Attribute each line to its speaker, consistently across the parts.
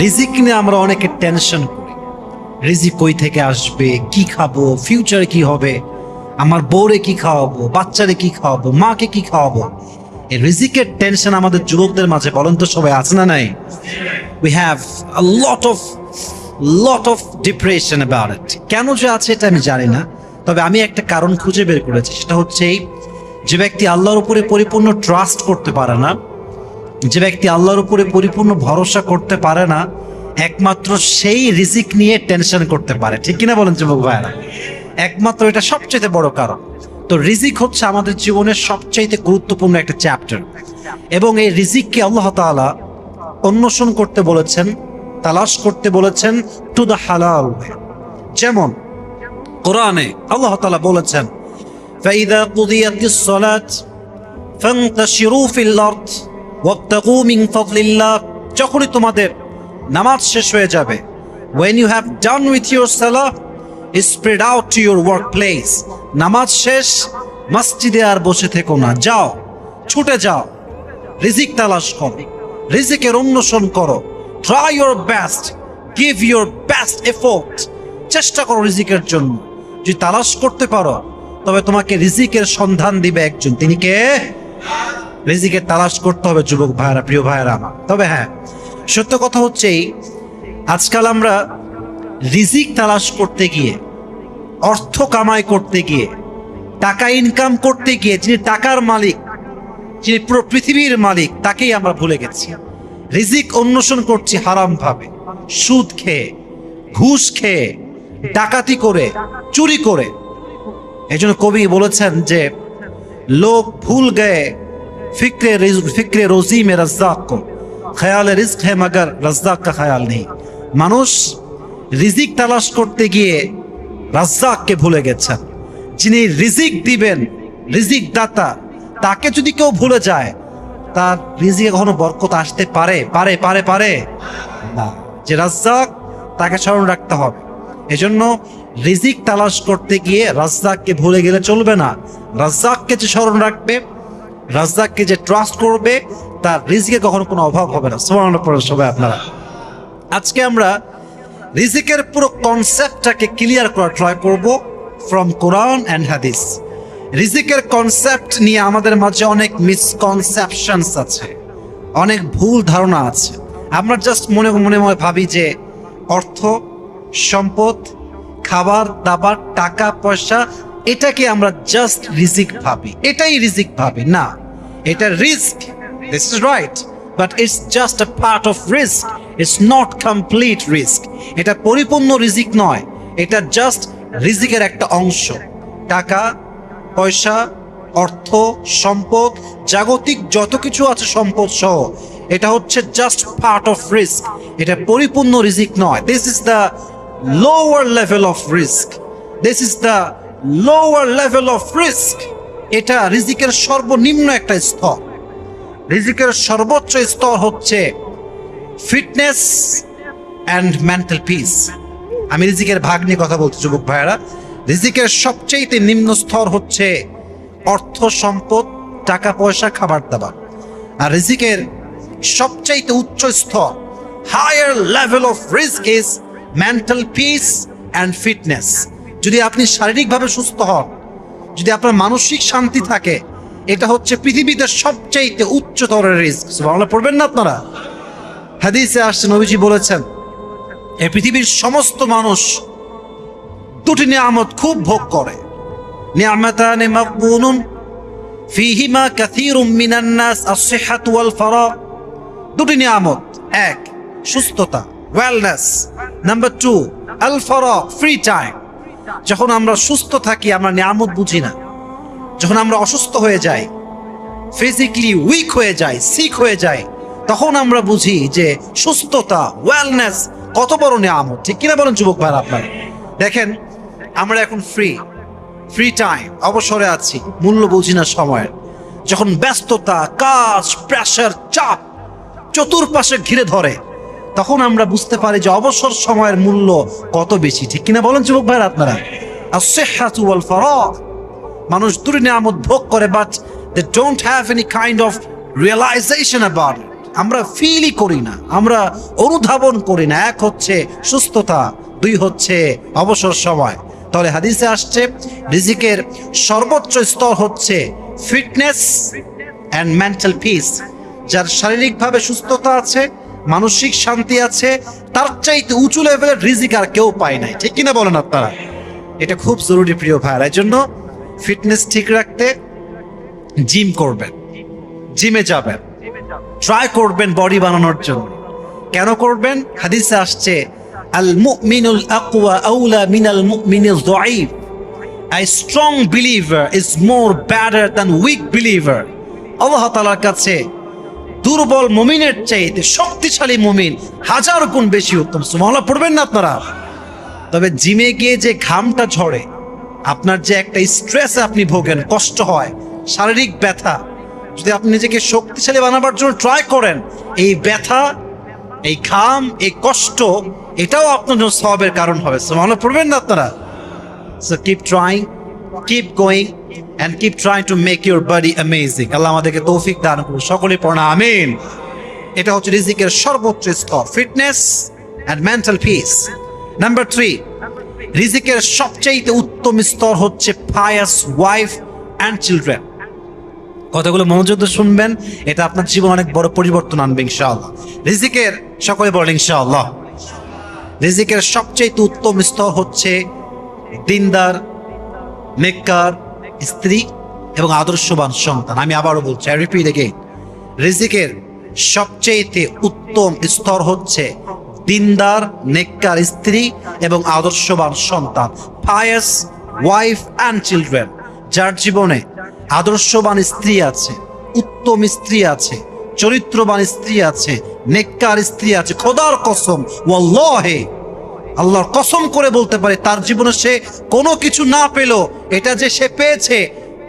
Speaker 1: রিজিক নিয়ে আমরা অনেকে টেনশন করি। রিজিক কই থেকে আসবে, কি খাবো, ফিউচারে কি হবে, আমার বউরে কি খাওয়াবো, বাচ্চারে কি খাওয়াবো, মাকে কি খাওয়াবো। এই রিজিকের টেনশন আমাদের যুবকদের মাঝে বলেন তো সবাই আছে না নাই? We have a lot of depression about it. কেন যে আছে এটা আমি জানি না, তবে আমি একটা কারণ খুঁজে বের করেছি। সেটা হচ্ছে এই, যে ব্যক্তি আল্লাহর উপরে পরিপূর্ণ ট্রাস্ট করতে পারে না, যে ব্যক্তি আল্লাহর উপরে পরিপূর্ণ ভরসা করতে পারে না, একমাত্র সেই রিজিক নিয়ে টেনশন করতে পারে। ঠিক কিনা বলেন যুবক ভাইরা? একমাত্র এটা সবচেয়ে বড় কারণ। তো রিজিক হচ্ছে আমাদের জীবনের সবচেয়ে গুরুত্বপূর্ণ একটা চ্যাপ্টার, এবং এই রিজিককে আল্লাহ তাআলা অন্বেষণ করতে বলেছেন, তালাশ করতে বলেছেন টু দ্য হালাল। যেমন কোরআনে আল্লাহ তাআলা বলেছেন, ফাইদা কুদিয়াতিস সালাত ফান্তাশিরু ফিল আরদ ওয়াবতাগু মিন ফাদলিল্লাহ। যখনই তোমাদের নামাজ শেষ হয়ে যাবে, when you have done with your salah, spread out to your workplace. নামাজ শেষ, মসজিদে আর বসে থেকো না, যাও, ছুটে যাও, রিজিক তালাশ করো, রিজিকের অন্বেষণ করো। Try your best, give your best effort. চেষ্টা করো রিজিকের জন্য। যদি তালাশ করতে পারো, তবে তোমাকে রিজিকের সন্ধান দিবে একজন। তিনি কে? রিজিকের তালাশ করতে হবে যুবক ভাইরা, প্রিয় ভাইরা আমার। তবে হ্যাঁ, সত্য কথা হচ্ছে আজকাল আমরা রিজিক তালাশ করতে গিয়ে, অর্থ কামাই করতে গিয়ে, টাকা ইনকাম করতে গিয়ে, যিনি টাকার মালিক, যিনি পুরো পৃথিবীর মালিক, তাকেই আমরা ভুলে গেছি। রিজিক অন্বেষণ করছি হারাম ভাবে, সুদ খেয়ে, ঘুষ খেয়ে, ডাকাতি করে, চুরি করে। এই জন্য কবি বলেছেন যে, লোক ভুল গয়ে ফিক্রে রোজি মে রজ্জাক কো, খেয়ালে রিস্ক হে মগর রজ্জাক কা খেয়াল নেই। মানুষ রিজিক তালাশ করতে গিয়ে রাজ্জাককে ভুলে গেছেন। যিনি রিজিক দিবেন, রিজিক দাতা, তাকে যদি কেউ ভুলে যায়, তার রিজিকে কখনো বরকত আসতে পারে পারে পারে পারে না। যে রাজ্জাক, তাকে স্মরণ রাখতে হবে। এজন্য রিজিক তালাশ করতে গিয়ে রাজ্জাককে ভুলে গেলে চলবে না। রাজ্জাককে যে স্মরণ রাখবে, রাজ্জাককে যে ট্রাস্ট করবে, তার রিজিকে কখনো কোনো অভাব হবে না। সুবহানাল্লাহ পড়ে সবাই আপনারা। আজকে আমরা রিজিকের পুরো কনসেপ্টটাকে ক্লিয়ার করার ট্রাই করব ফ্রম কোরআন অ্যান্ড হাদিস। রিজিকের কনসেপ্ট নিয়ে আমাদের মাঝে অনেক মিসকনসেপশনস আছে, অনেক ভুল ধারণা আছে। আমরা জাস্ট মনে মনে ভাবি যে অর্থ, সম্পদ, খাবার দাবার, টাকা পয়সা, এটাকে আমরা জাস্ট রিজিক ভাবি, এটাই রিজিক ভাবি। না, এটা risk, this is right, but it's just a part of risk, it's not complete risk. এটা পরিপূর্ণ রিজিক নয়, এটা জাস্ট রিজিকের একটা অংশ। টাকা পয়সা, অর্থ, সম্পদ, জাগতিক যত কিছু আছে সম্পদ সহ, এটা হচ্ছে জাস্ট পার্ট অফ রিস্ক, এটা পরিপূর্ণ রিজিক নয়। This is the lower level of risk, this is the lower level of risk. এটা রিজিকের সর্বনিম্ন একটা স্তর। রিজিকের সর্বোচ্চ স্তর হচ্ছে ফিটনেস অ্যান্ড মেন্টাল পিস। আমি রিজিকের ভাগ নিয়ে কথা বলছি যুবক ভাইয়েরা। রিজিকের সবচেয়ে নিম্ন স্তর হচ্ছে অর্থ সম্পদ, টাকা পয়সা, খাবার দাবার। আর রিজিকের সবচেয়ে উচ্চ স্তর, higher level of risk is mental peace and fitness. যদি আপনি শারীরিকভাবে সুস্থ হন, যদি আপনার মানসিক শান্তি থাকে, এটা হচ্ছে পৃথিবীতে সবচেয়ে উচ্চতরের রিস্ক। সুবহানাল্লাহ পড়বেন না আপনারা? হাদিসে আসছে, নবীজি বলেছেন, এই পৃথিবীর সমস্ত মানুষ দুটি নিয়ামত খুব ভোগ করে। নিয়ামতানি মাগবুনুন ফীহিমা কাসীরুম মিনান নাস আস-সিহহাতু ওয়াল ফারাগ। দুটি নিয়ামত, এক সুস্থতা, ওয়েলনেস, নাম্বার 2 আল ফারাগ, ফ্রি টাইম। যখন আমরা সুস্থ থাকি আমরা নিয়ামত বুঝি না। যখন আমরা অসুস্থ হয়ে যাই, ফিজিক্যালি উইক হয়ে যাই, সিক হয়ে যাই, তখন আমরা বুঝি যে সুস্থতা, ওয়েলনেস কত বড় নিয়ামত। ঠিক কিনা বলেন যুবক ভাই আপনারা? দেখেন, আমরা এখন ফ্রি টাইম, অবসরে আছি, মূল্য বুঝি না সময়ের। যখন ব্যস্ততা, কাজ, প্রেশার, চাপ চতুর্পাশে ঘিরে ধরে, তখন আমরা বুঝতে পারি যে অবসর সময়ের মূল্য কত বেশি। ঠিক কিনা বলেন যুবক ভাই আপনারা? আস-সিহহাতু ওয়াল ফারাগ। মানুষ দুটি নিয়ামত ভোগ করে, but they don't have any kind of realization about it. আমরা ফিলই করি না, আমরা অনুধাবন করি না। এক হচ্ছে সুস্থতা, দুই হচ্ছে অবসর সময়। তাহলে হাদিসে আসছে রিজিকের সর্বোচ্চ স্তর হচ্ছে ফিটনেস অ্যান্ড মেন্টাল পিস। যার শারীরিকভাবে সুস্থতা আছে, মানসিক শান্তি আছে, তার চাইতে উঁচু লেভেলের রিজিক আর কেউ পায় নাই। ঠিক কিনা বলেন আপনারা? এটা খুব জরুরি প্রিয় ভাইরা। এই জন্য ফিটনেস ঠিক রাখতে জিম করবেন, জিমে যাবেন, ট্রাই করবেন বডি বানানোর জন্য। কেন করবেন? হাদিসে আসছে আল মুমিনুল আকওয়া আউলা মিনাল মুমিনিল যায়ীফ। A strong believer is more better than weak believer. আল্লাহ তাআলার কাছে দুর্বল মুমিনের চাইতে শক্তিশালী মুমিন হাজার গুণ বেশি উত্তম। সুবহানাল্লাহ পড়বেন না আপনারা? তবে জিমে গিয়ে যে ঘামটা ঝরে, আপনার যে একটা স্ট্রেসে আপনি ভোগেন, কষ্ট হয়, শারীরিক ব্যথা, যদি আপনি নিজেকে শক্তিশালী বানাবার জন্য ট্রাই করেন, এই ব্যথা, এই ঘাম, এই কষ্ট, এটাও আপনার জন্য সওয়াবের কারণ হবে। সুবহানাল্লাহ পড়বেন না আপনারা? So keep trying, keep going and keep trying to make your body amazing. আল্লাহ আমাদেরকে তৌফিক দান করুন। সকলেই পড়না আমিন। এটা হচ্ছে রিজিকের সর্বোচ্চ স্তর, fitness and mental peace. Number 3, রিজিকের সবচেয়ে উত্তম স্তর হচ্ছে pious wife and children. কথাগুলো মনোযোগ দিয়ে শুনবেন, এটা আপনার জীবন অনেক বড় পরিবর্তন আনবে ইনশাআল্লাহ। রিজিকের, সকলে বলেন ইনশাআল্লাহ, রিজিকের সবচেয়ে উত্তম স্তর হচ্ছে দিনদার, নেককার স্ত্রী এবং আদর্শবান সন্তান। আমি আবারও বলছি, আই রিপিট এগেইন, রিজিকের সবচেয়ে উত্তম স্তর হচ্ছে দিনদার, নেককার স্ত্রী এবং আদর্শবান সন্তান, pious wife and children। যার জীবনে আদর্শবান স্ত্রী আছে, উত্তম স্ত্রী আছে, চরিত্রবান স্ত্রী আছে, নেককার স্ত্রী আছে, খোদার কসম, ওয়াল্লাহি, আল্লাহর কসম করে বলতে পারে, তার জীবনে সে কোনো কিছু না পেল, এটা যে সে পেয়েছে,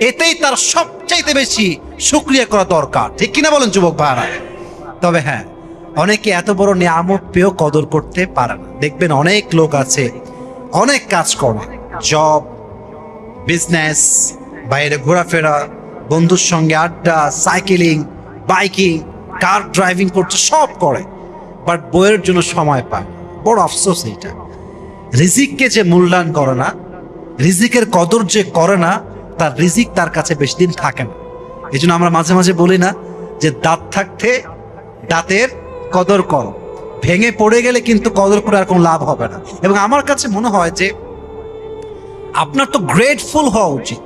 Speaker 1: এতেই তার সবচাইতে বেশি শুকরিয়া করা দরকার। ঠিক কিনা বলেন যুবক ভাইরা? তবে হ্যাঁ, অনেকে এত বড় নিয়ামত পেয়েও কদর করতে পারে না। দেখবেন অনেক লোক আছে, অনেক কাজ করে, জব, বিজনেস, বাইরে ঘোরাফেরা, বন্ধুর সঙ্গে আড্ডা, সাইকেলিং, বাইকিং, কার ড্রাইভিং করছে, সব করে, বাট বইয়ের জন্য সময় পায়। বড় আফসোস এইটা। রিজিককে যে মূল্যায়ন করে না, রিজিকের কদর যে করে না, তার রিজিক তার কাছে বেশি দিন থাকে না। এই জন্য আমরা মাঝে মাঝে বলি না যে দাঁত থাকতে দাঁতের কদর করো, ভেঙে পড়ে গেলে কিন্তু কদর করে আর কোনো লাভ হবে না। এবং আমার কাছে মনে হয় যে আপনার তো গ্রেটফুল হওয়া উচিত,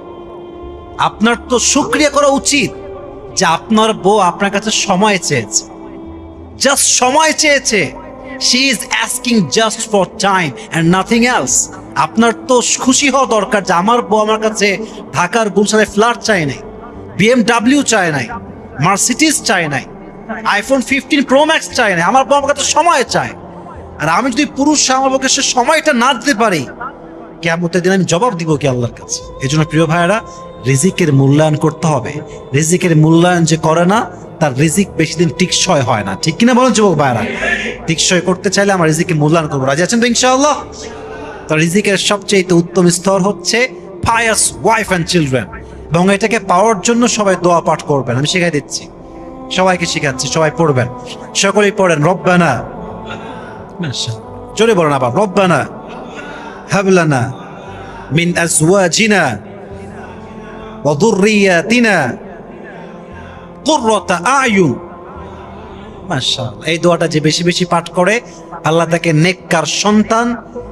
Speaker 1: আপনার তো শুকরিয়া করা উচিত যে আপনার বউ আপনার কাছে সময় চেয়েছে, জাস্ট সময় চেয়েছে। She is asking just for time and nothing else. আপনার তো খুশি হওয়া দরকার যে আমার বউ আমার কাছে ঢাকার গুলশানে ফ্ল্যাট চায় নাই, BMW চায় নাই, মার্সিডিজ চায় নাই, iPhone 15 Pro Max চায় নাই, আমার বউ আমার কাছে সময় চায়। আর আমি যদি পুরুষ আমার বউকে সে সময়টা না দিতে পারি, কিয়ামতের দিন আমি জবাব দিব কি আল্লাহর কাছে? এই জন্য প্রিয় ভাইয়েরা, রিজিকের মূল্যায়ন করতে হবে। রিজিকের মূল্যায়ন যে করে না, তার রিজিক বেশি দিন টিকসই হয় না। ঠিক কিনা বলেন যুবক ভাইয়েরা? টিকসই করতে চাইলে আমরা রিজিকের মূল্যায়ন করবো। রাজি আছেন তো ইনশাআল্লাহ? তো রিজিকের সবচেয়ে উত্তম স্তর হচ্ছে pious wife and children, এবং এটাকে পাওয়ার জন্য সবাই দোয়া পাঠ করবেন। আমি শিখাই দিচ্ছি, সবাইকে শিখাচ্ছি, সবাই পড়বেন, সকলেই পড়েন। রব্বানা, জোরে বলেন আবার, রব্বানা হাব লানা মিন আজওয়াজিনা ওয়া যুররিয়াতিনা কুররাতা আয়ুন। মাশাআল্লাহ, এই দোয়াটা যে বেশি বেশি পাঠ করে, আল্লাহ তাকে নেককার সন্তান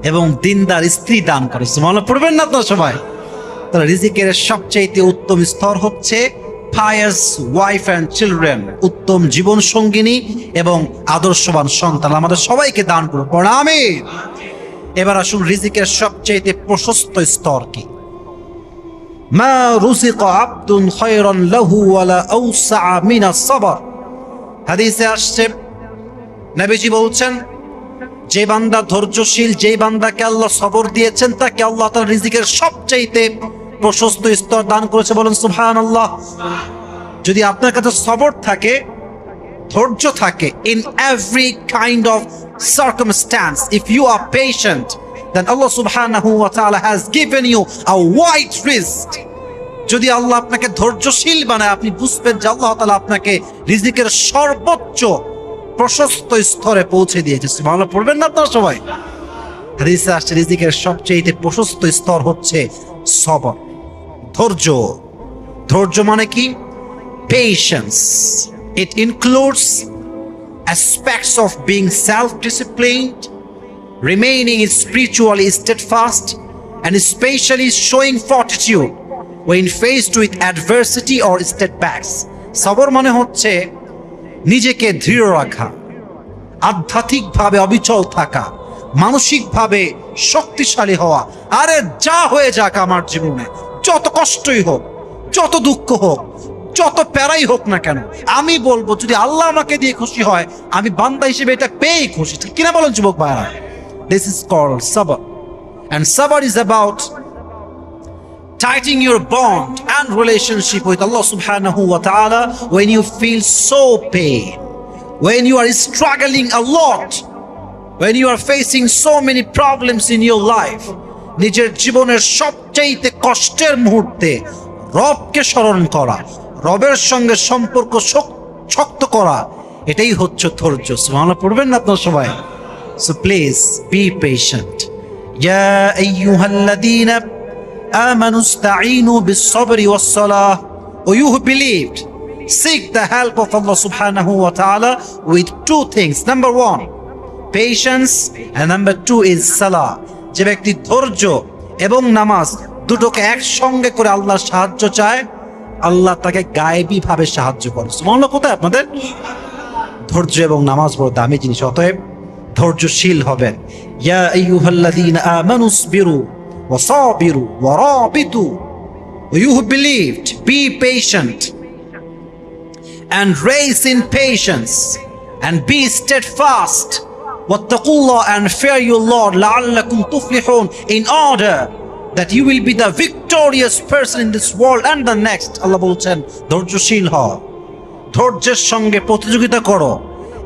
Speaker 1: এবং দিনদার স্ত্রী দান করে। সুবহানাল্লাহ পড়বেন না তো সবাই? তাহলে রিজিকের সবচেয়ে উত্তম স্তর হচ্ছে pious wife and children, উত্তম জীবন সঙ্গিনী এবং আদর্শবান সন্তান আমাদের সবাইকে দান করুন। পড়া আমিন। এবার আসুন, রিজিকের সবচেয়ে প্রশস্ত স্তর কি? মা রুজিকা আবদুন খায়রান লাহু ওয়ালা আওসা মিনাস সাবর। হাদিসে আসছে, নবীজি বলছেন, যে বান্দা ধৈর্যশীল, যে বান্দাকে আল্লাহ সবর দিয়েছেন, তাকে আল্লাহ তাআলা রিজিকের সবচেয়ে প্রশস্ত স্তর দান করেছে। বলেন সুবহানাল্লাহ। যদি আপনার কাছে সবর থাকে, ধৈর্য থাকে, in every kind of circumstance, if you are patient, then Allah subhanahu wa ta'ala has given you a wide rizq. যদি আল্লাহ আপনাকে ধৈর্যশীল বানায়, আপনি বুঝবেন যে আল্লাহ তাআলা আপনাকে রিজিকের সর্বোচ্চ প্রশস্ত স্তরে পৌঁছে দিয়েছে। সুবহানাল্লাহ পড়বেন না আপনারা সবাই? হাদিসে আসছে রিজিকের সবচেয়ে প্রশস্ত স্তর হচ্ছে সবর, ধৈর্য। ধৈর্য মানে কি? Patience. It includes aspects of being self-disciplined, remaining spiritually steadfast, and especially showing fortitude when faced with adversity or setbacks. সবর মানে হচ্ছে নিজেকে দৃঢ় রাখা, আধ্যাত্মিকভাবে অবিচল থাকা, মানসিকভাবে শক্তিশালী হওয়া। আরে যা হয়ে যাক আমার জীবনে, যত কষ্টই হোক, যত দুঃখ হোক, যত প্যারাই হোক না কেন, আমি বলবো যদি আল্লাহ আমাকে দিয়ে খুশি হয়, আমি বান্দা হিসেবে এটা পেয়ে খুশি। ঠিক কিনা বলেন যুবক ভাইরা? This is called sabr. And sabr is about tightening your bond and relationship with Allah subhanahu wa ta'ala when you feel so pain, when you are struggling a lot, when you are facing so many problems in your life. নিজের জীবনের সবচেয়ে কষ্টের মুহূর্তে রবকে স্মরণ করা, রবের সঙ্গে সম্পর্ক শক্ত করা, এটাই হচ্ছে ধৈর্য। সুবহানাল্লাহ পড়বেন না আপনারা সবাই? So please be patient. Ya ayyuhalladhina amanu ista'inu bis-sabri was-salah. O you who believed, seek the help of Allah subhanahu wa ta'ala with two things. Number one, patience, and number two is salah. যে ব্যক্তি ধৈর্য এবং নামাজ দুটোকে একসঙ্গে করে আল্লাহর সাহায্য চায়, আল্লাহ তাকে গায়েবী ভাবে সাহায্য করে। সুবহানাল্লাহ। কোথায় আপনাদের? ধৈর্য এবং নামাজ বড় দামি জিনিস, অতএব ধৈর্যশীল হবেন। ইয়া আইয়ুহাল্লাযীনা আমানুসবিরু ওয়া সাবিরু ওয়া রাবিতু। You who believed, be patient and raise in patience and be steadfast. Wattaqullah and fear your Lord la'allakum tuflihun, in order that you will be the victorious person in this world and the next. আল্লাহ বলছেন ধৈর্যশীল হও, ধৈর্যের সঙ্গে প্রতিযোগিতা করো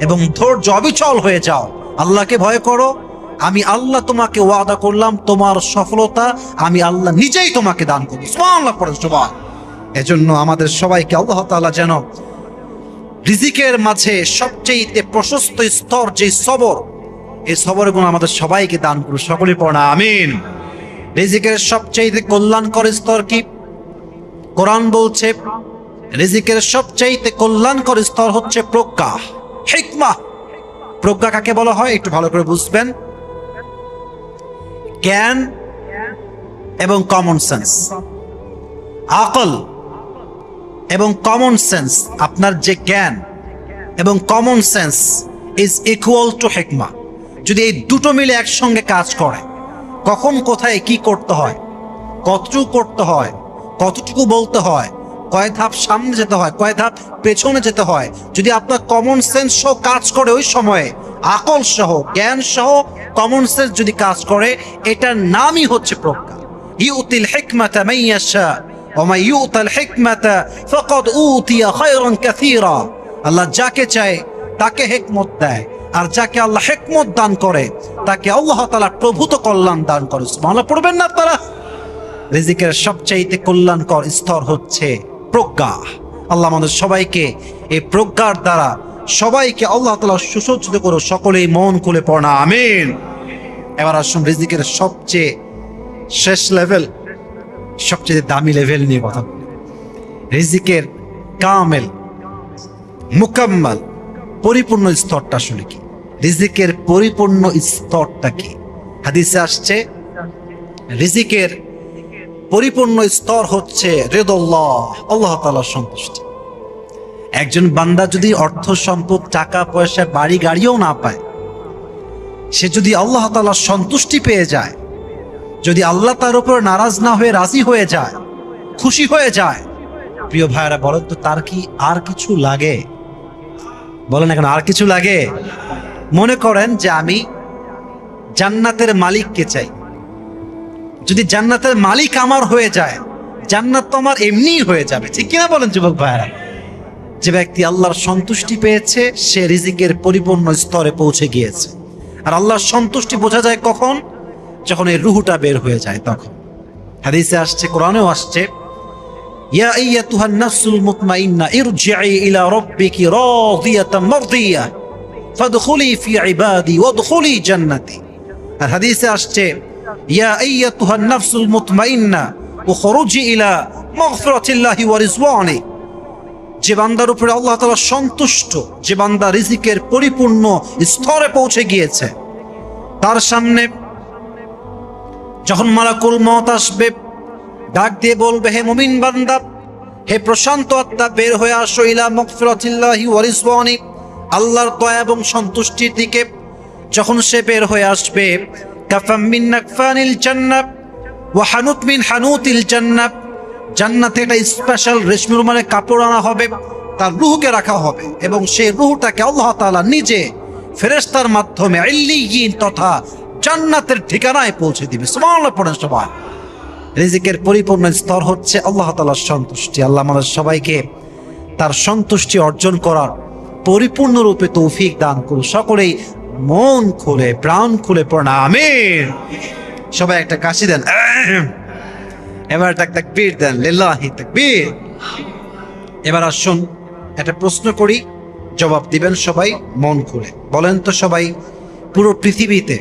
Speaker 1: এবং ধৈর্য অবিচল হয়ে যাও। আল্লাহকে ভয় করো। আমি আল্লাহ তোমাকে ওয়াদা করলাম তোমার সফলতা আমি আল্লাহ নিজেই তোমাকে দান করব। সুবহানাল্লাহ পড়েন সবাই। এজন্য আমাদের সবাইকে আল্লাহ তাআলা যেন রিজিকের মাঝে সবচেয়ে প্রশস্ত স্তর যে সবর, এই সবরের গুণ আমাদের সবাইকে দান করুন। সকলেই পড়া আমিন। রিজিকের সবচেয়ে কল্যাণকর স্তর কি? কোরআন বলছে রিজিকের সবচেয়ে কল্যাণকর স্তর হচ্ছে প্রজ্ঞা, হিকমা। প্রজ্ঞা কাকে বলা হয় একটু ভালো করে বুঝবেন। জ্ঞান এবং কমন সেন্স, আকল এবং কমন সেন্স। আপনার যে জ্ঞান এবং common sense is equal to হিকমা। যদি এই দুটো মিলে একসঙ্গে কাজ করে, কখন কোথায় কি করতে হয়, কতটুকু করতে হয়, কতটুকু বলতে হয়, কয় ধাপ সামনে যেতে হয়, কয় ধাপ পেছনে যেতে হয়, যদি আপনার কমন সেন্স সহ কাজ করে ওই সময়ে, আকল সহ জ্ঞান সহ কমন সেন্স যদি কাজ করে, এটার নামই হচ্ছে প্রজ্ঞা। ইউতিল হিকমাতা মান ইয়াশা ওয়া মান ইউতাল হিকমাতা ফাকাদ উতিয়া খায়রান কাসীরা। আল্লাহ যাকে চায় তাকে হিকমত দেয়, আর যাকে আল্লাহ হিকমত দান করে তাকে আল্লাহ তাআলা প্রভূত কল্যাণ দান করে। সুবহানাল্লাহ পড়বেন না আপনারা? রিজিকের সবচেয়ে কল্যাণকর স্তর হচ্ছে প্রজ্ঞা। আল্লাহ আমাদের সবাইকে এই প্রজ্ঞার দ্বারা সবাইকে আল্লাহ তাআলা সুসজ্জিত করো। সকলেই মন খুলে পড়া আমিন। এবার আসুন রিজিকের সবচেয়ে শেষ লেভেল, সবচেয়ে দামি লেভেল নিয়ে কথা বলি। রিজিকের কামেল, মুকাম্মাল, পরিপূর্ণ স্তরটা আসলে কি? রিজিকের পরিপূর্ণ স্তরটা কি? হাদিসে আসছে রিজিকের পরিপূর্ণ স্তর হচ্ছে রিদাল্লাহ, আল্লাহ তাআলার সন্তুষ্টি। একজন বান্দা যদি অর্থ সম্পদ, টাকা পয়সা, বাড়ি গাড়িও না পায়, সে যদি আল্লাহ তাআলার সন্তুষ্টি পেয়ে যায়, যদি আল্লাহ তার উপর নারাজ না হয়ে রাজি হয়ে যায়, খুশি হয়ে যায়, প্রিয় ভাইরা বলেন তো তার কি আর কিছু লাগে? বলেন এখন আর কিছু লাগে? মনে করেন যে আমি জান্নাতের মালিককে চাই। যদি জান্নাতের মালিক আমার হয়ে যায়, জান্নাত তো আমার এমনিই হয়ে যাবে। ঠিক কিনা বলেন যুবক ভাইরা? যে ব্যক্তি আল্লাহর সন্তুষ্টি পেয়েছে সে রিজিকের পরিপূর্ণ স্তরে পৌঁছে গিয়েছে। আর আল্লাহর সন্তুষ্টি বোঝা যায় কখন? যখন এই রুহটা বের হয়ে যায় তখন। হাদিসে আসছে, কোরআনেও আসছে, ইয়া আইয়াতুহান নাফসুল মুতমাইন্না ইরজিই ইলা রাব্বিকি রাদিয়াতাম মারদিয়া ফাদখুলি ফি ইবাদি ওয়াদখুলি জান্নাতি। আর হাদিসে আসছে ইয়া আইয়াতুহান নাফসুল মুতমাইন্না উখরুজি ইলা মাগফিরাতিল্লাহি ওয়া রিজওয়ানি। যে বান্দার উপরে আল্লাহ তাআলা সন্তুষ্ট, যে বান্দা রিজিকের পরিপূর্ণ স্তরে পৌঁছে গিয়েছে, তার সামনে যখন মালাকুল মউত আসবে, ডাক দিয়ে বলবে, হে মুমিন বান্দা, হে প্রশান্ত আত্মা, বের হয়ে আসো ইলা মাগফিরাতিল্লাহি ওয়া রিজওয়ানি, আল্লাহর দয়া এবং সন্তুষ্টির দিকে। যখন সে বের হয়ে আসবে, কাফাম মিন নাকফানিল জান্নাহ ওয়া হানুত মিন হানুতিল জান্নাহ, জান্নাতে একটা স্পেশাল রেশমি রুমালের কাপড় আনা হবে, তার রূহকে রাখা হবে এবং সেই রূহটাকে আল্লাহ তাআলা নিজে ফেরেশতার মাধ্যমে ইল্লিয়িন তথা জান্নাতের ঠিকানায় পৌঁছে দিবে। সুবহানাল্লাহ পড়েন সবাই। রিজিকের পরিপূর্ণ স্তর হচ্ছে আল্লাহ তাআলার সন্তুষ্টি। আল্লাহ আমাদের সবাইকে তার সন্তুষ্টি অর্জন করার পরিপূর্ণরূপে তৌফিক দান করুন। সকলেই মন খুলে প্রাণ খুলে পড়েন আমিন। সবাই একটা কাশি দেন, এবার একটা তাকবীর দেন, লিল্লাহি তাকবীর। এবার আসুন একটা প্রশ্ন করি, জবাব দিবেন সবাই মন খুলে। বলেন তো সবাই, পুরো পৃথিবীতে,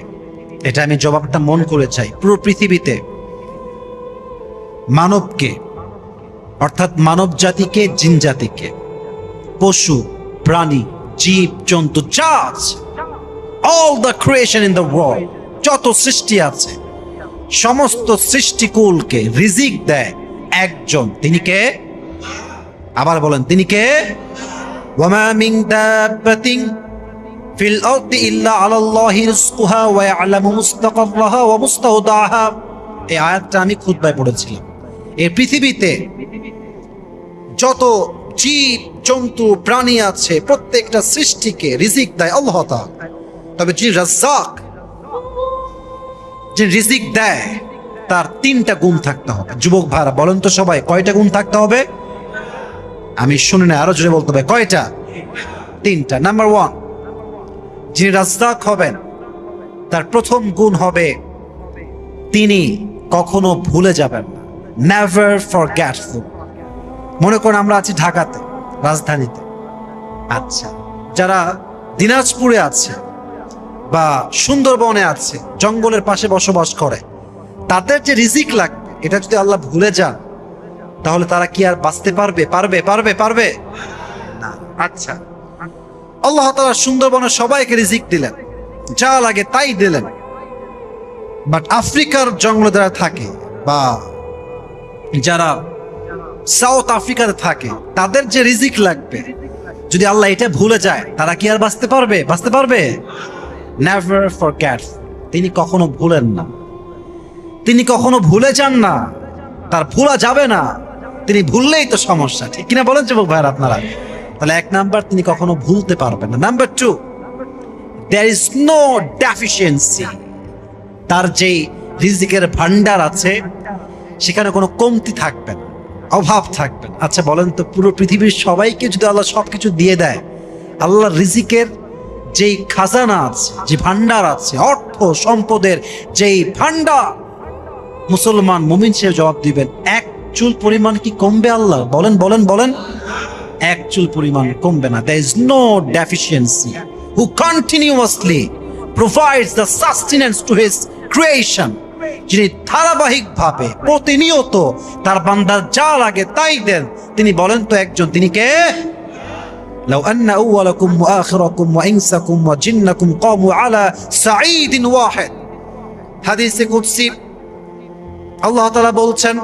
Speaker 1: এটা আমি জবাবটা মন করে চাই, পুরো পৃথিবীতে মানবকে অর্থাৎ মানব জাতিকে, জিন জাতিকে, পশু প্রাণী জীব জন্তু যা আছে, all the creation in the world, যত সৃষ্টি আছে সমস্ত সৃষ্টিকুলকে রিজিক দেয় একজন, তিনি কে? আবার বলেন, তিনি কে? ওয়ামা মিন দাব্বাতিন ফিল আরদি ইল্লা আলাল্লাহি রিজকুহা ওয়া ইয়ালামু মুস্তাকাররাহা ওয়া মুস্তাওদাহা। এই আয়াতটা আমি খুতবায় পড়েছিলাম। এই পৃথিবীতে যত জীব জন্তু প্রাণী আছে প্রত্যেকটা সৃষ্টিকে রিজিক দেয় আল্লাহ তাআলা। তবে যিনি রাজ্জাক, যে রিজিক দেয়, তার তিনটা গুণ থাকতে হবে। যুবক ভাইরা বলেন তো সবাই, কয়টা গুণ থাকতে হবে? আমি শুনি না, আরো জোরে বলতে হবে, কয়টা? তিনটা। নাম্বার ওয়ান, যিনি রাজ্জাক হবেন তার প্রথম গুণ হবে তিনি কখনো ভুলে যাবেন না, নেভার ফরগেটফুল। মনে করেন আমরা আছি ঢাকাতে, রাজধানীতে, আচ্ছা, যারা দিনাজপুরে আছে বা সুন্দরবনে আছে, জঙ্গলের পাশে বসবাস করে, তাদের যে রিজিক লাগবে এটা যদি আল্লাহ ভুলে যান তাহলে তারা কি আর বাঁচতে পারবে? পারবে পারবে পারবে না। আচ্ছা, আল্লাহ তাআলা সুন্দরবনে সবাইকে রিজিক দিলেন, যা লাগে তাই দিলেন, বাট আফ্রিকার জঙ্গলে যারা থাকে বা যারা সাউথ আফ্রিকাতে থাকে, তাদের যে রিজিক লাগবে যদি আল্লাহ এটা ভুলে যায়, তারা কি আর বাঁচতে পারবে? বাঁচতে পারবে? নেভার ফরগেট, তিনি কখনো ভুলেন না, তিনি কখনো ভুলে যান না, তার ভুলা যাবে না। তিনি ভুললেই তো সমস্যা, ঠিক কিনা বলেন যুবক ভাইরা আপনারা? তাহলে এক নাম্বার, তিনি কখনো ভুলতে পারবেন না। Number two, there is no deficiency, তার যেই রিজিকের ভান্ডার আছে সেখানে কোনো কমতি থাকবে না, অভাব থাকবে না। আচ্ছা বলেন তো, পুরো পৃথিবীর সবাইকে যদি আল্লাহ সবকিছু দিয়ে দেয়, আল্লাহর রিজিকের যেই খাজানা আছে, যে ভান্ডার আছে, অর্থ সম্পদের যেই ভান্ডার, মুসলমান মুমিন সে জবাব দিবেন, এক চুল পরিমাণ কি কমবে আল্লাহ? বলেন বলেন বলেন, এক চুল পরিমাণ কমবে না। There is no deficiency who continuously provides the sustenance to his creation, যিনি ধারাবাহিকভাবে প্রতিনিয়ত তার বান্দার যা লাগে তাই দেন, তিনি বলেন তো একজন, তিনি কে? لو أن أولكم وآخركم وإنسكم وجنكم قاموا على صعيد واحد, হাদিসে কুদসি আল্লাহ তাআলা বলছেন,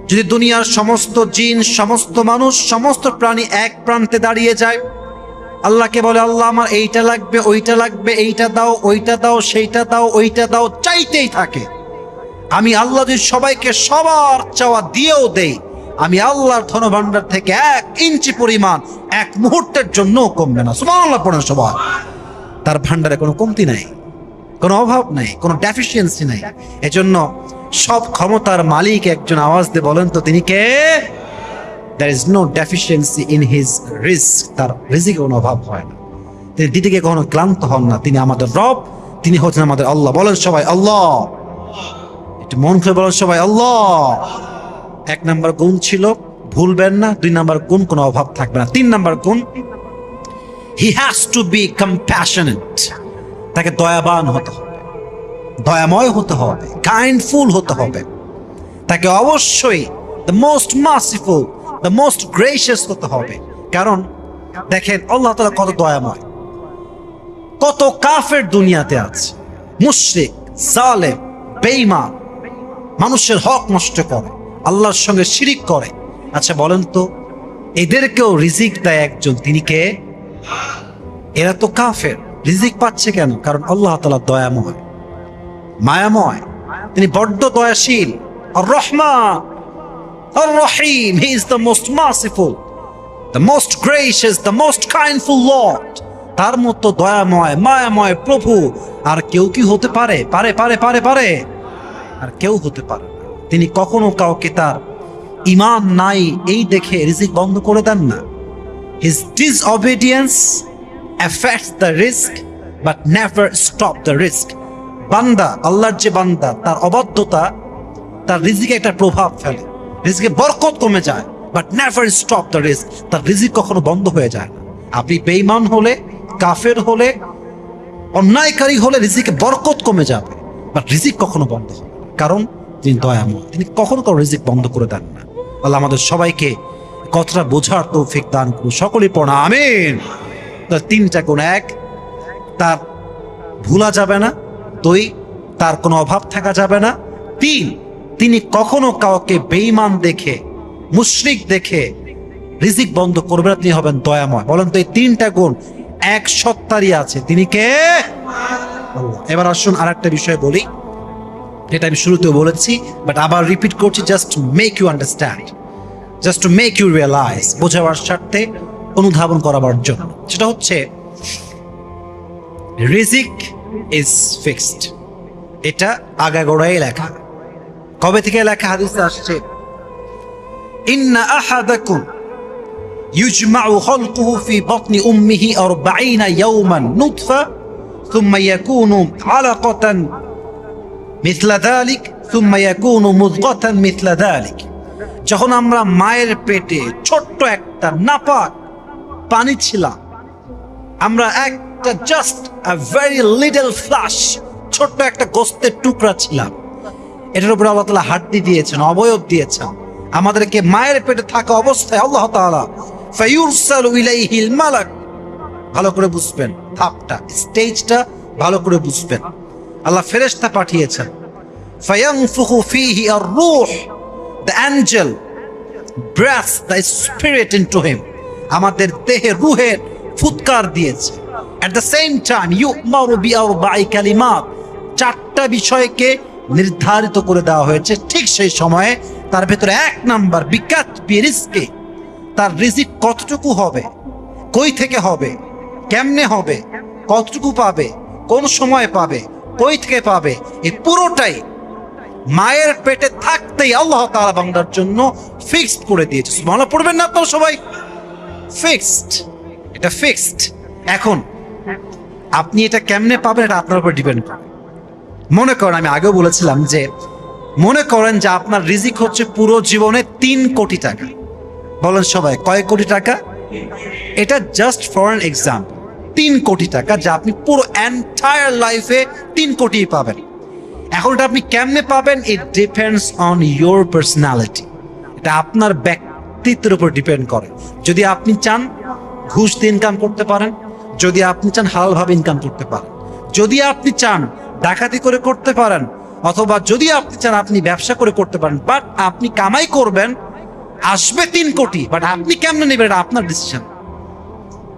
Speaker 1: যদি দুনিয়ার সমস্ত জিন, সমস্ত মানুষ, সমস্ত প্রাণী এক প্রান্তে দাঁড়িয়ে যায়, আল্লাহকে বলে, আল্লাহ আমার এইটা লাগবে, ওইটা লাগবে, এইটা দাও, ওইটা দাও, সেইটা দাও, ওইটা দাও, চাইতেই থাকে, আমি আল্লাহ যদি সবাইকে সবার চাওয়া দিয়েও দেই, আমি আল্লাহর ধনভাণ্ডার থেকে 1 ইঞ্চি পরিমাণ এক মুহূর্তের জন্য কমবে না। সুবহানাল্লাহ পড়েন সবাই। তার ভাণ্ডারে কোনো কমতি নাই, কোনো অভাব নাই, কোনো ডেফিসিয়েন্সি নাই। এজন্য সব ক্ষমতার মালিক একজন, আওয়াজ দিয়ে বলেন তো তিনি কে? There is no deficiency in his risk, তার রিজিকে কোনো অভাব হয় না, তিনি দিতে গিয়ে কখনো ক্লান্ত হন না। তিনি আমাদের রব, তিনি হচ্ছেন আমাদের আল্লাহ। বলেন সবাই আল্লাহ, একটু মন খুলে বলেন সবাই আল্লাহ। এক নাম্বার গুণ ছিল ভুলবেন না, 2 নাম্বার গুণ কোনো অভাব থাকবে না, 3 নাম্বার গুণ he has to be compassionate, তাকে দয়াবান হতে হবে, দয়াময় হতে হবে, কাইন্ডফুল হতে হবে, তাকে অবশ্যই the most merciful, the most gracious হতে হবে। কারণ দেখেন আল্লাহ তাআলা কত দয়াময়, কত কাফের দুনিয়াতে আছে, মুশরিক, জালেম, বেঈমান, মানুষের হক নষ্ট করে, আল্লাহর সঙ্গে শিরিক করে। আচ্ছা বলেন তো, এদেরকেও রিজিক দেয় একজন, তিনি কে? এরা তো কাফের, রিজিক পাচ্ছে কেন? কারণ আল্লাহ তাআলা দয়াময়, মায়াময়, তিনি বড্ড দয়াশীল। আর রহমান, আর রহিম, he is the most merciful, the most gracious, the most kindful lord. তার মতো দয়াময়, মায়াময় প্রভু আর কেউ কি হতে পারে? পারে পারে পারে পারে আর কেউ হতে পারে না। তিনি কখনো কাউকে তার ঈমান নাই এই দেখে রিজিক বন্ধ করে দেন না। His disobedience affects the risk but never stop the risk. বান্দা, আল্লাহর যে বান্দা, তার অবাধ্যতা তার রিজিকে একটা প্রভাব ফেলে, রিজিকে বরকত কমে যায়, but never stop the risk, তার রিজিক কখনো বন্ধ হয়ে যায় না। আপনি বেঈমান হলে, কাফের হলে, অন্যায়কারী হলে রিজিকে বরকত কমে যাবে, বাট রিজিক কখনো বন্ধ হবে না, কারণ তিনি দয়াময়, তিনি কখনো কারো রিজিক বন্ধ করে দেন না। আল্লাহ আমাদের সবাইকে কথাটা বোঝার তৌফিক দান করুন, সকলেই পড়া আমিন। তার 3টা গুণ: 1, তার ভুলা যাবে না; 2, তার কোনো অভাব থাকা যাবে না; 3, তিনি কখনো কাউকে বেঈমান দেখে, মুশরিক দেখে রিজিক বন্ধ করবে না, তিনি হবেন দয়াময়। বলেন তো এই 3টা গুণ এক সত্তারই আছে, তিনি কে? আল্লাহ। এবার আসুন আরেকটা বিষয় বলি, এটা আমি শুরুতেও বলেছি বাট আবার রিপিট করছি, just to make you understand, just to make you realise, বোঝাবার স্বার্থে, অনুধাবন করাবার জন্য। সেটা হচ্ছে রিজিক ইজ ফিক্সড, এটা আগাগোড়াই লেখা। কবে থেকে লেখা? হাদিসে আসছে, ইন্না আহাদাকুম ইউজমাউ খালকুহু ফি বাতনি উম্মিহি 40 ইয়াওমান নুতফা থুম্মা ইয়াকুনু আলাকাতান মিথলা যালিক থুম্মা ইয়াকুনু মুযগাতান মিথলা যালিক। যখন আমরা মায়ের পেটে ছোট্ট একটা নাপাক পানি ছিলাম, আমরা একটা just a very little flesh, ছোট্ট একটা গোস্তের টুকরা ছিলাম, এটার উপরে আল্লাহ তাআলা হাড্ডি দিয়েছেন, অবয়ব দিয়েছেন। আমাদেরকে মায়ের পেটে থাকা অবস্থায় আল্লাহ তাআলা ফায়ুরসালু ইলাইহিল মালাক, ভালো করে বুঝবেন ধাপটা, স্টেজটা ভালো করে বুঝবেন। আল্লাহ ফেরেশতা পাঠিয়েছেন, ফায়ানফুখু ফীহি আর-রূহ, the angel breathes the spirit into him, আমাদের দেহে রূহের ফুৎকার দিয়েছে। at the same time ইউমারু বিআরবা'i কালিমাত, 4টা বিষয়কে নির্ধারিত করে দেওয়া হয়েছে। ঠিক সেই সময়ে তার ভেতরে 1 নাম্বার বিকাত বিরিজকে, তার রিজিক কতটুকু হবে, কই থেকে হবে, কেমনে হবে, কতটুকু পাবে, কোন সময় পাবে, কই থেকে পাবে, এই পুরোটাই মায়ের পেটে থাকতেই আল্লাহ তাআলা বান্দার জন্য ফিক্সড করে দিয়েছে। সুবহানাল্লাহ পড়বেন না তো সবাই? ফিক্সড, এটা ফিক্সড। এখন আপনি এটা কেমনে পাবেন, এটা আপনার উপর ডিপেন্ড করে। মনে করেন, আমি আগেও বলেছিলাম যে মনে করেন যে আপনার রিজিক হচ্ছে পুরো জীবনে 3 কোটি টাকা। বলেন সবাই, কয় কোটি টাকা? এটা জাস্ট ফর অ্যান এক্সাম্পল, 3 কোটি টাকা, যা আপনি পুরো এন্টায়ার লাইফে 3 কোটি পাবেন। এখন এটা আপনি কেমনে পাবেন? It depends on your personality, এটা আপনার ব্যক্তিত্বের উপর ডিপেন্ড করে। যদি আপনি চান ঘুষ দিয়ে ইনকাম করতে পারেন, যদি আপনি চান হালালভাবে ইনকাম করতে পারেন, যদি আপনি চান ডাকাতি করে করতে পারেন, অথবা যদি আপনি চান আপনি ব্যবসা করে করতে পারেন, বাট আপনি কামাই করবেন, আসবে 3 কোটি, বাট আপনি কেমনে নেবেন এটা আপনার ডিসিশন।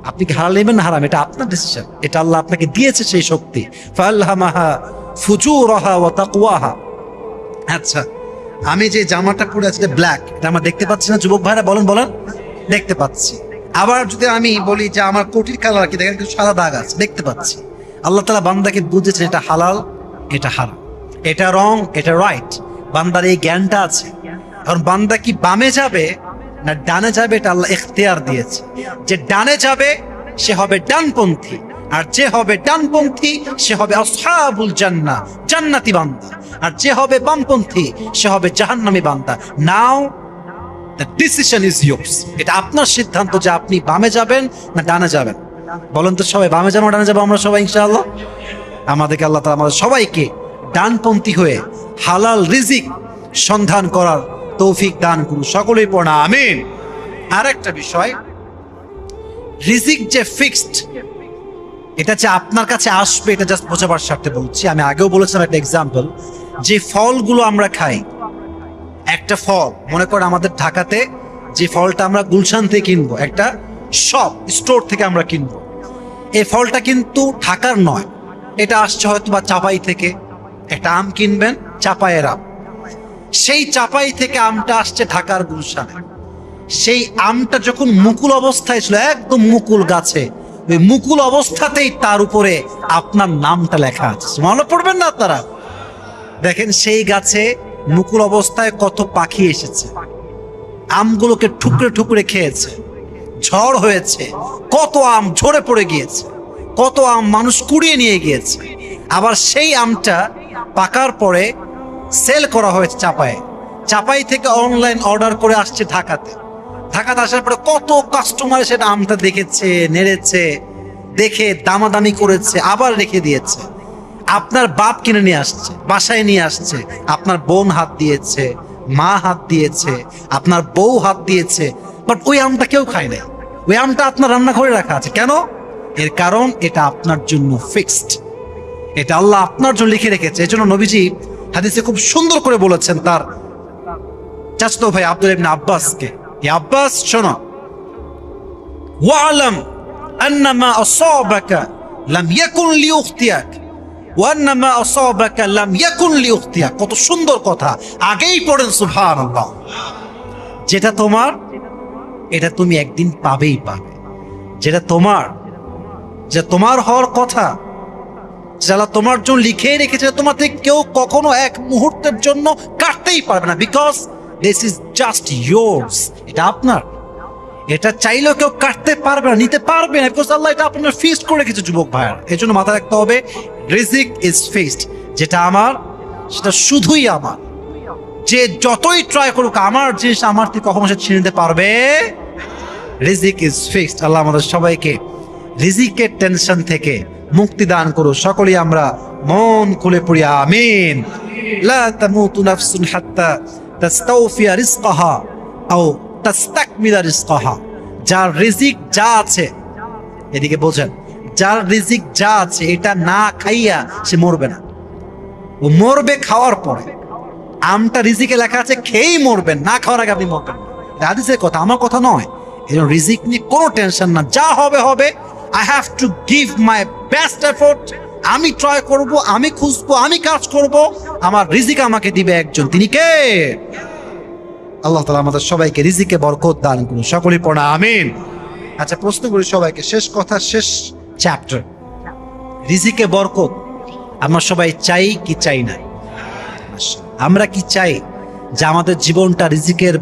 Speaker 1: আপনি কি হালাল নেবেন না হারাম, এটা আপনার ডিসিশন। এটা আল্লাহ আপনাকে দিয়েছে সেই শক্তি। ফাআলহামাহা ফুজুরাহা ওয়া তাকওয়াহা। আচ্ছা, আমি যে জামাটা পরে আছি ব্ল্যাক, এটা আমরা দেখতে পাচ্ছি না যুবক ভাইরা? বলেন বলেন, দেখতে পাচ্ছি। আবার যদি আমি বলি যে আমার কোটির কালার কি, দেখেন কিছু সাদা দাগ আছে, দেখতে পাচ্ছি। আল্লাহ তাআলা বান্দাকে বুঝেছেন এটা হালাল, এটা হারাম, এটা রং, এটা রাইট। বান্দার এই জ্ঞানটা আছে। কারণ বান্দা কি বামে যাবে না ডানে যাবে, এটা আল্লাহ ইখতিয়ার দিয়েছে। যে ডানে যাবে সে হবে ডানপন্থী, আর যে হবে ডানপন্থী সে হবে আসহাবুল জান্নাহ, জান্নাতি বান্দা। আর যে হবে বামপন্থী সে হবে জাহান্নামী বান্দা। নাও দ্য ডিসিশন ইজ ইয়োর্স। এটা আপনার সিদ্ধান্ত যে আপনি বামে যাবেন না ডানে যাবেন। বলেন তো সবাই, বামে যাবো ডানে যাবো? আমরা সবাই ইনশাআল্লাহ। আমাদেরকে আল্লাহ তাআলা আমাদের সবাইকে ডানপন্থী হয়ে হালাল রিজিক সন্ধান করার তৌফিক দান করুন। সকলেই পড়া আমিন। আর একটা বিষয়, রিজিক যে ফিক্সড, এটা যে আপনার কাছে আসবে এটা জাস্ট বোঝাবার স্বার্থে বলছি। আমি আগেও বলেছিলাম একটা এক্সাম্পল, যে ফলগুলো আমরা খাই, একটা ফল মনে করেন আমাদের ঢাকাতে যে ফলটা আমরা গুলশান থেকে কিনবো, একটা শপ স্টোর থেকে আমরা কিনবো, এই ফলটা কিন্তু ঢাকার নয়, এটা আসছে হয়তো বা চাপাই থেকে। একটা আম কিনবেন, চাপাইয়ের আম, সেই চাপাই থেকে আমটা আসছে ঢাকার গুলশানে। সেই আমটা যখন মুকুল অবস্থায় ছিল, একদম মুকুল গাছে, ওই মুকুল অবস্থাতেই তার উপরে আপনার নামটা লেখা আছে। মনে পড়বেন না আপনারা? দেখেন সেই গাছে মুকুল অবস্থায় কত পাখি এসেছে, আমগুলোকে ঠুকরে ঠুকরে খেয়েছে, ঝড় হয়েছে, কত আম ঝরে পড়ে গিয়েছে, কত আম মানুষ কুড়িয়ে নিয়ে গিয়েছে। আবার সেই আমটা পাকার পরে সেল করা হয়েছে চাপায়ে, চাপাই থেকে অনলাইন অর্ডার করে আসছে ঢাকাতে। ঢাকাতে আসার পরে কত কাস্টমার সেটা আমটা দেখেছে, নেড়েছে, দেখে দামাদামি করেছে, আবার রেখে দিয়েছে। আপনার বাপ কিনে নিয়ে আসছে, বাসায় নিয়ে আসছে, আপনার বোন হাত দিয়েছে, মা হাত দিয়েছে, আপনার বউ হাত দিয়েছে, বাট ওই আমটা কেউ খায় নাই। ওই আমটা আপনার রান্নাঘরে রাখা আছে। কেন? এর কারণ এটা আপনার জন্য ফিক্সড, এটা আল্লাহ আপনার জন্য লিখে রেখেছে। এই জন্য নবীজি হাদিসে খুব সুন্দর করে বলেছেন তার চাচতো ভাই আব্দুল্লাহ ইবনে আব্বাসকে, আব্বাস শোনো, ওয়ালাম আন্নামা আসাবাকা লাম ইয়াকুন লিউখতিয়াক ওয়া আন্নামা আসাবাকা লাম ইয়াকুন লিউখতিয়াক। কত সুন্দর কথা, আগেই পড়েন সুবহানাল্লাহ। যেটা তোমার এটা তুমি একদিন পাবেই পাবে, যেটা তোমার, যে তোমার হওয়ার কথা, যারা তোমার জন্য লিখেই রেখেছে, তোমার থেকে কেউ কখনো এক মুহূর্তের জন্য কাটতেই পারবে না। Because this is just yours, এটা আপনার। এটা চাইলেও কেউ কাটতে পারবে না, নিতে পারবে না, বিকজ আল্লাহ এটা আপনার ফিক্সড করে রেখেছে যুবক ভাইয়ার। এই জন্য মাথায় রাখতে হবে, রিজিক ইজ ফিক্সড। যেটা আমার সেটা শুধুই আমার। যে যতই ট্রাই করুক আমার জিনিস আমার থেকে কখনো সে ছিনে নিতে পারবে। রিজিক ইজ ফিক্সড। আল্লাহ আমাদের সবাইকে রিজিকের টেনশন থেকে মুক্তি দান করো। সকলেই আমরা মন খুলে পড়ি আমিন। লা তামুতু নাফসুন হাত্তা তাস্তাওফিয়া রিজকাহা আও তাস্তাকমিলা রিজকাহা। যার রিজিক যা আছে, এদিকে বোঝেন, যার রিজিক যা আছে এটা না খাইয়া সে মরবে না। ও মরবে খাওয়ার পরে। আমটা রিজিকে লেখা আছে খেয়েই মরবেন, না খাওয়ার আগে আপনি মরবেন। হাদিসের কথা, আমার কথা নয়। এই জন্য রিজিক নিয়ে কোনো টেনশন না, যা হবে হবে। I have to give my best effort. আমি ট্রাই করব, আমি খুঁজবো, আমি কাজ করব, আমার রিজিক আমাকে দিবে একজন। তিনি কে? আল্লাহ তাআলা আমাদের সবাইকে রিজিকে বরকত দান করুন। সকলেই পড়া আমিন। আচ্ছা, প্রশ্ন করি সবাইকে, শেষ কথা, শেষ চ্যাপ্টার, রিজিকে বরকত আমরা সবাই চাই কি চাই না? আমরা কি চাই যে আমাদের জীবনটা রিজিকের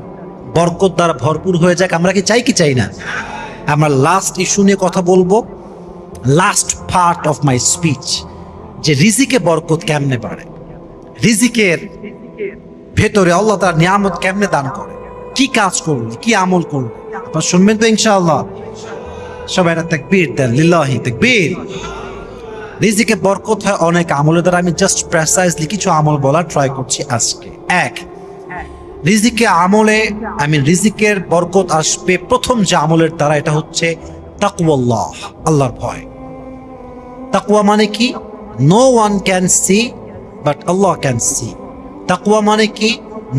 Speaker 1: বরকত দ্বারা ভরপুর হয়ে যাক? আমরা কি চাই কি চাই না? আমরা লাস্ট ইস্যু নিয়ে কথা বলবো, last part of my speech, যে রিজিকে বরকত কেমনে পারে, রিজিকের ভেতরে আল্লাহ তার নিয়ামত কেমনে দান করে, কি কাজ করলে, কি আমল করলে। আপনারা শুনবেন তো ইনশাআল্লাহ? সবাই একটা তাকবীর দেন, লিল্লাহি তাকবীর। রিজিকে বরকত হয় অনেক আমলের দ্বারা। আমি জাস্ট প্রেসাইজলি কিছু আমল বলার ট্রাই করছি আজকে। এক, রিজিকে আমলে, রিজিকের বরকত আসবে প্রথম যে আমলের দ্বারা, এটা হচ্ছে তাকওয়াল্লাহ, আল্লাহর ভয়। তাকওয়া মানে কি? No one can see but Allah can see. তাকওয়া মানে কি?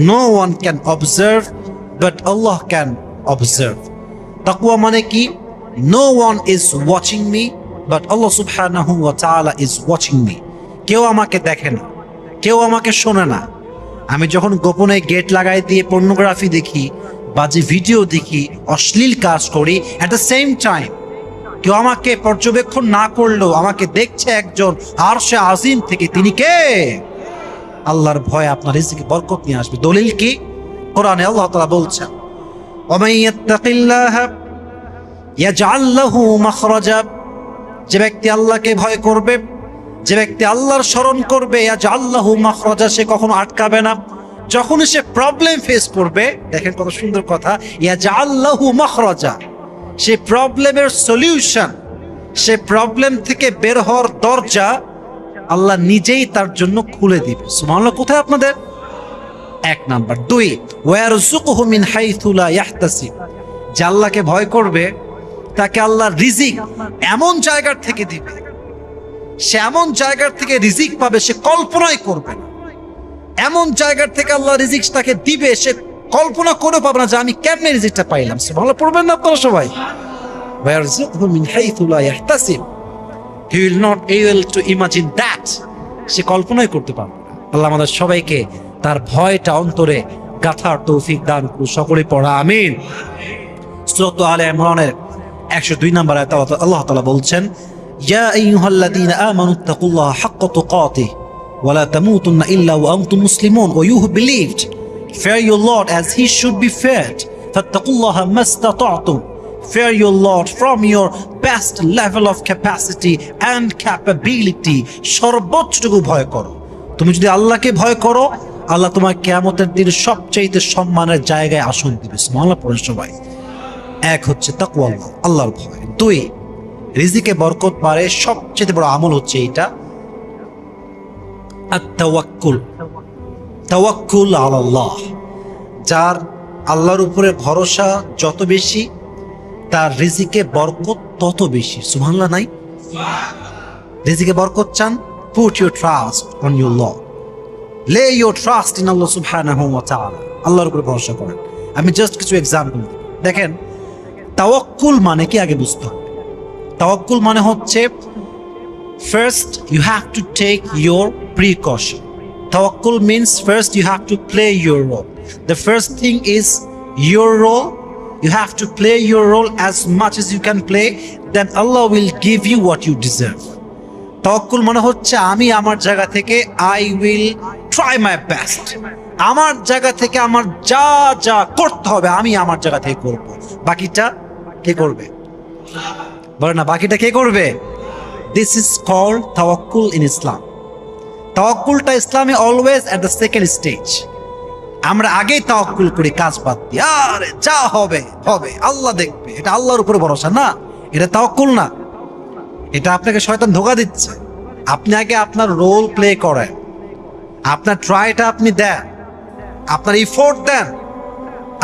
Speaker 1: No one can observe but Allah can observe. তাকওয়া মানে কি? No one is watching me but Allah সুবহানাহু ওয়া তাআলা ইজ ওয়াচিং মি। কেউ আমাকে দেখে না, কেউ আমাকে শোনে না। আমি যখন গোপনে গেট লাগাই দিয়ে পর্নোগ্রাফি দেখি, বাজে ভিডিও দেখি, অশ্লীল কাজ করি, অ্যাট দ্য সেম টাইম কেউ আমাকে পর্যবেক্ষণ না করলেও আমাকে দেখছে একজন আরশে আজিম থেকে। তিনি কে? আল্লাহর ভয় আপনার রিজিকে বরকত নিয়ে আসবে। দলিল কি? কোরআনে আল্লাহ তাআলা বলছেন, ওয়া মান ইয়াত্তাকিল্লাহ ইয়াজআল লাহু মাখরাজা যে ব্যক্তি আল্লাহকে ভয় করবে, যে ব্যক্তি আল্লাহর স্মরণ করবে, ইয়াজআল্লাহু মাখরাজা, সে কখনো আটকাবে না। যখন সে প্রবলেম ফেস করবে, দেখেন কত সুন্দর কথা, ইয়াজআল্লাহু মাখরাজা, সে প্রবলেমের সলিউশন, সে প্রবলেম থেকে বের হওয়ার দরজা আল্লাহ নিজেই তার জন্য খুলে দিবে। সুবহানাল্লাহ। কোথায় আপনাদের? এক নাম্বার। দুই, ওয়ারযুকুহু মিন হাইথু লা ইয়াহতাসিব, যে আল্লাহকে ভয় করবে তাকে আল্লাহ রিজিক এমন জায়গার থেকে দিবে, সে এমন জায়গার থেকে রিজিক পাবে সে কল্পনাই করবে না। এমন জায়গার থেকে আল্লাহ রিজিক তাকে দিবে, সে কল্পনা করে পাবে না যে আমি কেমনে রিজিকটা পাইলাম। সুবহানাল্লাহ পড়বেন না আপনারা সবাই? ওয়ারযুকুহু মিন হাইথু লা ইয়াহতাসিব, he will not able to imagine that, সে কল্পনাই করতে পারবে না। আল্লাহ আমাদের সবাইকে তার ভয়টা অন্তরে গাঁথার তৌফিক দান করুন। সকলে পড়া আমিন। সূরা আলে ইমরানের 102 নম্বর আয়াতে আল্লাহ তাআলা বলছেন, ইয়া আইয়ুহাল্লাযীনা আমানুত্তাকুল্লাহা হাক্কা তুকাতিহি ওয়া লা তামুতুন্না ইল্লা ওয়া আনতুম মুসলিমুন, O you who believed, fear your Lord as he should be feared, fattaqullaha mastata'tum, fear your Lord from your best level of capacity and capability, সর্বোচ্চটুকু ভয় করো। তুমি যদি আল্লাহকে ভয় করো, আল্লাহ তোমার কিয়ামতের দিন সবচেয়ে সম্মানের জায়গায় আসন দিবে। সুবহানাল্লাহ পড়েন সবাই। এক হচ্ছে তাকওয়াল্লাহ, আল্লাহর ভয়। দুই, রিজিকে বরকত বাড়ে, সবচেয়ে বড় আমল হচ্ছে এইটা, আত-তাওয়াক্কুল, তাওয়াক্কুল আলাল্লাহ। যার আল্লাহর উপরে ভরসা যত বেশি, তার রিজিকে বরকত তত বেশি। সুবহানাল্লাহ নাই? রিজিকে বরকত চান? Put your trust on your Lord. Lay your trust in Allah subhanahu wa ta'ala. আল্লাহর উপরে ভরসা করেন। আমি জাস্ট কিছু এক্সাম্পল দিই। দেখেন, তাওয়াক্কুল মানে কি আগে বুঝতে হবে। তাওয়াক্কুল মানে হচ্ছে, first you have to take your precaution. Tawakkul means first you have to play your role. The first thing is your role. You have to play your role as much as you can play, then Allah will give you what you deserve. তাওয়াক্কুল মানে হচ্ছে, আমি আমার জায়গা থেকে I will try my best. আমার জায়গা থেকে আমার যা যা করতে হবে আমি আমার জায়গা থেকে করব। বাকিটা কে করবে? বলে না, বাকিটা কে করবে? This is called tawakkul in Islam. তাওয়াক্কুলটা ইসলামে always at the second stage. আমরা আগেই তাওয়াক্কুল করি কাজ বাদ দিয়ে, আরে যা হবে হবে, আল্লাহ দেখবে, এটা আল্লাহর উপরে ভরসা না, এটা তাওয়াক্কুল না। এটা আপনাকে শয়তান ধোঁকা দিচ্ছে। আপনি আগে আপনার রোল প্লে করেন, আপনার ট্রাইটা আপনি দেন, আপনার ইফোর্ট দেন।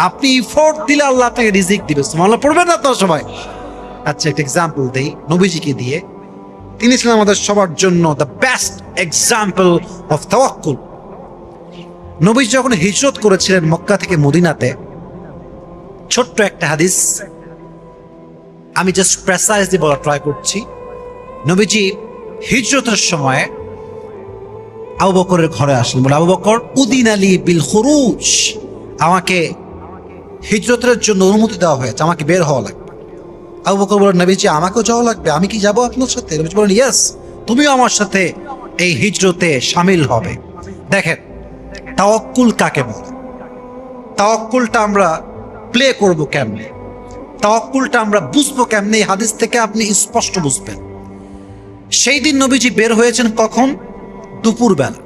Speaker 1: আপনি ইফোর্ট দিলে আল্লাহ আপনাকে রিজিক দিবে। সুবহানাল্লাহ পড়বেন না তো সবাই? আচ্ছা, একটা এক্সাম্পল দেই নবীজিকে দিয়ে। তিনি ছিলেন আমাদের সবার জন্য দ্য বেস্ট এক্সাম্পল অফ তাওয়াক্কুল। নবীজি যখন হিজরত করেছিলেন মক্কা থেকে মদিনাতে, ছোট্ট একটা হাদিস আমি জাস্ট প্রেসাইজলি বলা ট্রাই করছি। নবীজি হিজরতের সময় আবু বকরের ঘরে আসলেন, বলে, আবু বকর, উদিন আলী বিল খুরুজ, আমাকে হিজরতের জন্য অনুমতি দেওয়া হয়েছে, আমাকে বের হওয়া লাগবে। আবু বকর বলেন, নবীজি আমাকেও যাওয়া লাগবে, আমি কি যাবো আপনার সাথে? নবীজি বলেন, ইয়েস, তুমিও আমার সাথে এই হিজরতে শামিল হবে। দেখেন, তাওয়াক্কুল কাকে বলে? তাওয়াক্কুলটা আমরা প্লে করব কেমনে? তাওয়াক্কুলটা আমরা বুঝবো কেমনে? এই হাদিস থেকে আপনি স্পষ্ট বুঝবেন। সেই দিন নবীজি বের হয়েছেন কখন? দুপুরবেলা।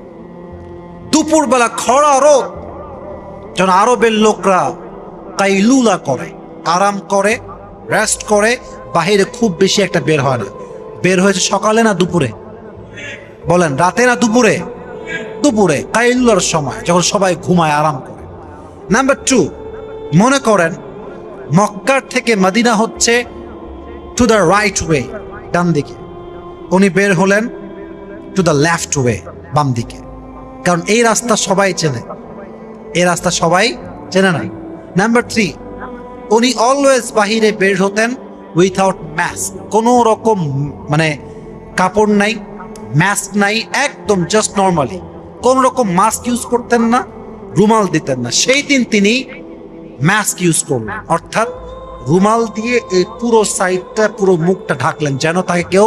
Speaker 1: দুপুরবেলা খরা রোদ, যখন আরবের লোকরা কাইলুলা করে, আরাম করে, রেস্ট করে, বাহিরে খুব বেশি একটা বের হয় না। বের হয়েছে সকালে না দুপুরে? বলেন, রাতে না দুপুরে? দুপুরে, কাইলুলার সময়, যখন সবাই ঘুমায়, আরাম করে। নাম্বার 2, মনে করেন মক্কার থেকে মদিনা হচ্ছে টু দ্য রাইট ওয়ে, ডান দিকে। উনি বের হলেন টু দ্য লেফট ওয়ে, বাম দিকে। কারণ এই রাস্তা সবাই চেনে, এই রাস্তা সবাই চেনে না। নাম্বার 3, উনি অলওয়েজ বাহিরে বের হতেন উইথাউট মাস্ক, কোনো রকম মানে কাপড় নাই, মাস্ক নাই, একদম জাস্ট নর্মালি, কোন রকম মাস্ক ইউজ করতেন না, রুমাল দিতেন না। সেই দিন তিনি মাস্ক ইউজ করলেন, অর্থাৎ রুমাল দিয়ে এই পুরো সাইডটা, পুরো মুখটা ঢাকলেন যেন তাকে কেউ